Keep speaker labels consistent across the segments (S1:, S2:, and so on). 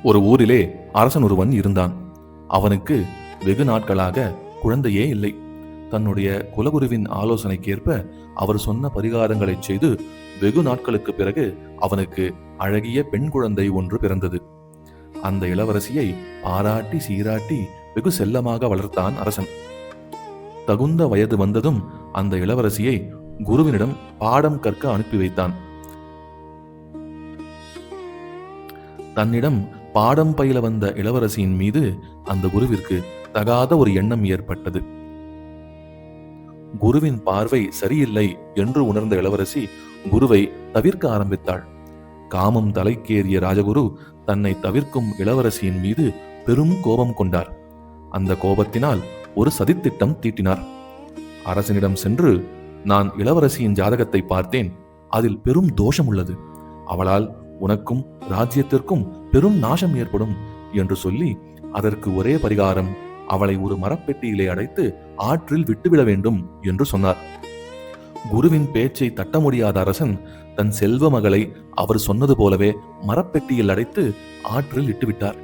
S1: ஒரு ஊரிலே அரசன் ஒருவன் இருந்தான். அவனுக்கு வெகு நாட்களாக குழந்தையே இல்லை. தன்னுடைய குலகுருவின் ஆலோசனைக்கேற்ப அவர் சொன்ன பரிகாரங்களை செய்து வெகு நாட்களுக்கு பிறகு அவனுக்கு அழகிய பெண் குழந்தை ஒன்று பிறந்தது. அந்த இளவரசியை பாராட்டி சீராட்டி வெகு செல்லமாக வளர்த்தான் அரசன். தகுந்த வயது வந்ததும் அந்த இளவரசியை குருவினிடம் பாடம் கற்க அனுப்பி வைத்தான். தன்னிடம் பாடம் பயில வந்த இளவரசியின் மீது அந்த குருவிற்கு தகாத ஒரு எண்ணம் ஏற்பட்டது. குருவின் பார்வை சரியில்லை என்று உணர்ந்த இளவரசி குருவை தவிர்க்க ஆரம்பித்தாள். காமம் தலைக்கேறிய ராஜகுரு தன்னை தவிர்க்கும் இளவரசியின் மீது பெரும் கோபம் கொண்டார். அந்த கோபத்தினால் ஒரு சதித்திட்டம் தீட்டினார். அரசனிடம் சென்று, நான் இளவரசியின் ஜாதகத்தை பார்த்தேன், அதில் பெரும் தோஷம் உள்ளது, அவளால் உனக்கும் ராஜ்யத்திற்கும் பெரும் நாசம் ஏற்படும் என்று சொல்லி அதற்கு ஒரே பரிகாரம் அவளை ஒரு மரப்பெட்டியிலே அடைத்து ஆற்றில் விட்டுவிட வேண்டும் என்று சொன்னார். குருவின் பேச்சை தட்ட முடியாத அரசன் தன் செல்வ மகளை அவர் சொன்னது போலவே மரப்பெட்டியில் அடைத்து ஆற்றில் விட்டுவிட்டார்.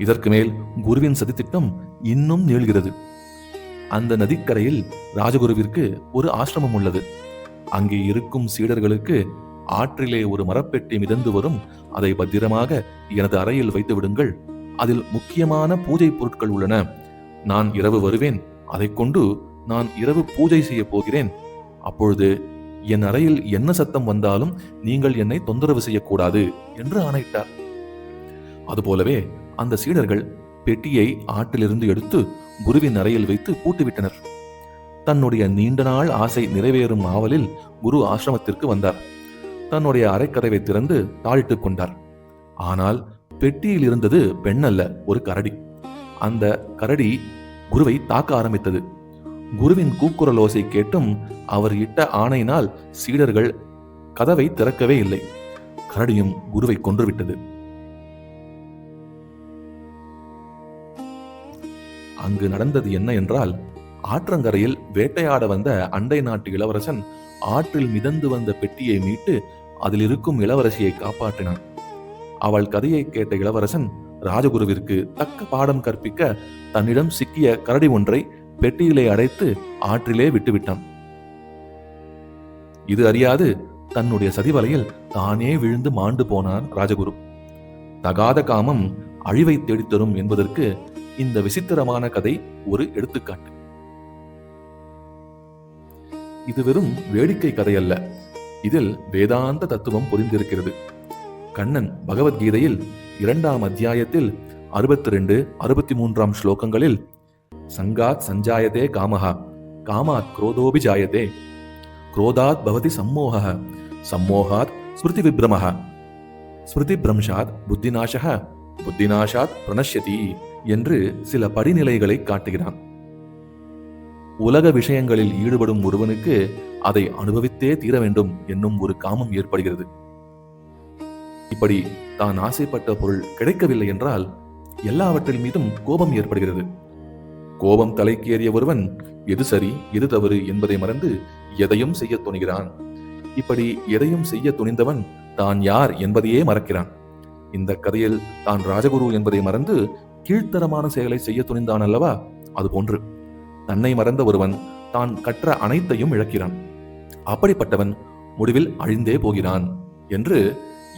S1: இதற்கு மேல் குருவின் சதித்திட்டம் இன்னும் நீள்கிறது. அந்த நதிக்கரையில் ராஜகுருவிற்கு ஒரு ஆசிரமம் உள்ளது. அங்கே இருக்கும் சீடர்களுக்கு ஆற்றிலே ஒரு மரப்பெட்டி மிதந்து வரும், அதை பத்திரமாக எனது அறையில் வைத்து விடுங்கள், அதில் முக்கியமான பூஜை பொருட்கள் உள்ளன, நான் இரவு வருவேன், அதை கொண்டு நான் இரவு பூஜை செய்ய போகிறேன், அப்பொழுது என் அறையில் என்ன சத்தம் வந்தாலும் நீங்கள் என்னை தொந்தரவு செய்யக்கூடாது என்று ஆணையிட்டார். அதுபோலவே அந்த சீடர்கள் பெட்டியை ஆற்றிலிருந்து எடுத்து குருவின் அறையில் வைத்து பூட்டிவிட்டனர். தன்னுடைய நீண்ட நாள் ஆசை நிறைவேறும் ஆவலில் குரு ஆசிரமத்திற்கு வந்தார். தன்னுடைய அறைக்கதவை திறந்து தாழிட்டுக் கொண்டார். ஆனால் பெட்டியில் இருந்தது பெண் அல்ல, ஒரு கரடி. அந்த கரடி குருவை தாக்க ஆரம்பித்தது. குருவின் கூக்குரல் ஓசை கேட்டும் அவர் இட்ட ஆணையினால் சீடர்கள் கதவை திறக்கவே இல்லை. கரடியும் குருவை கொன்றுவிட்டது. அங்கு நடந்தது என்ன என்றால், ஆற்றங்கரையில் வேட்டையாட வந்த அண்டை நாட்டு இளவரசன் ஆற்றில் மிதந்து வந்த பெட்டியை மீட்டு அதில் இருக்கும் இளவரசியை காப்பாற்றினான். அவள் கதையை கேட்ட இளவரசன் ராஜகுருவிற்கு தக்க பாடம் கற்பிக்க தன்னிடம் சிக்கிய கரடி ஒன்றை பெட்டியிலே அடைத்து ஆற்றிலே விட்டுவிட்டான். இது அறியாது தன்னுடைய சதிவலையில் தானே விழுந்து மாண்டு போனான் ராஜகுரு. தகாத காமம் அழிவை தேடித்தரும் என்பதற்கு இந்த விசித்திரமான கதை ஒரு எடுத்துக்காட்டு. இது வெறும் வேடிக்கை கதை அல்ல, இதில் வேதாந்த தத்துவம் பொதிந்திருக்கிறது. கண்ணன் பகவத்கீதையில் 2ஆம் அத்தியாயத்தில் 62, 63 ஸ்லோகங்களில் சங்காத் சஞ்சாயதே காமஹ, காமாத் குரோதோபி ஜாயதே, குரோதாத் பவதி சம்மோஹ, சம்மோகாத் ஸ்மிருதி விப்ரமஹ, ஸ்மிருதி பிரம்ஷாத் புத்திநாசஹ, புத்திநாசாத் பிரணஷ்யதி என்று சில படிநிலைகளை காட்டுகிறான். உலக விஷயங்களில் ஈடுபடும் ஒருவனுக்கு அதை அனுபவித்தே தீர வேண்டும் என்னும் ஒரு காமம் ஏற்படுகிறது. இப்படி தான் ஆசைப்பட்ட பொருள் கிடைக்கவில்லை என்றால் எல்லாவற்றின் மீதும் கோபம் ஏற்படுகிறது. கோபம் தலைக்கேறிய ஒருவன் எது சரி எது தவறு என்பதை மறந்து எதையும் செய்ய துணிகிறான். இப்படி எதையும் செய்ய துணிந்தவன் தான் யார் என்பதையே மறக்கிறான். இந்த கதையில் தான் ராஜகுரு என்பதை மறந்து கீழ்த்தரமான செயலை செய்ய துணிந்தான் அல்லவா, அது போன்று தன்னை மறந்த ஒருவன் தான் கற்ற அனைத்தையும் இழக்கிறான். அப்படிப்பட்டவன் முடிவில் அழிந்தே போகிறான் என்று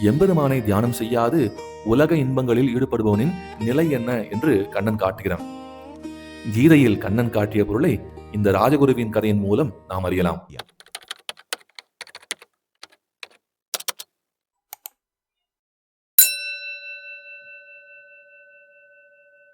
S1: எம்பெருமானை தியானம் செய்யாது உலக இன்பங்களில் ஈடுபடுபவனின் நிலை என்ன என்று கண்ணன் காட்டுகிறான். கீதையில் கண்ணன் காட்டிய பொருளை இந்த ராஜகுருவின் கதையின் மூலம் நாம் அறியலாம்.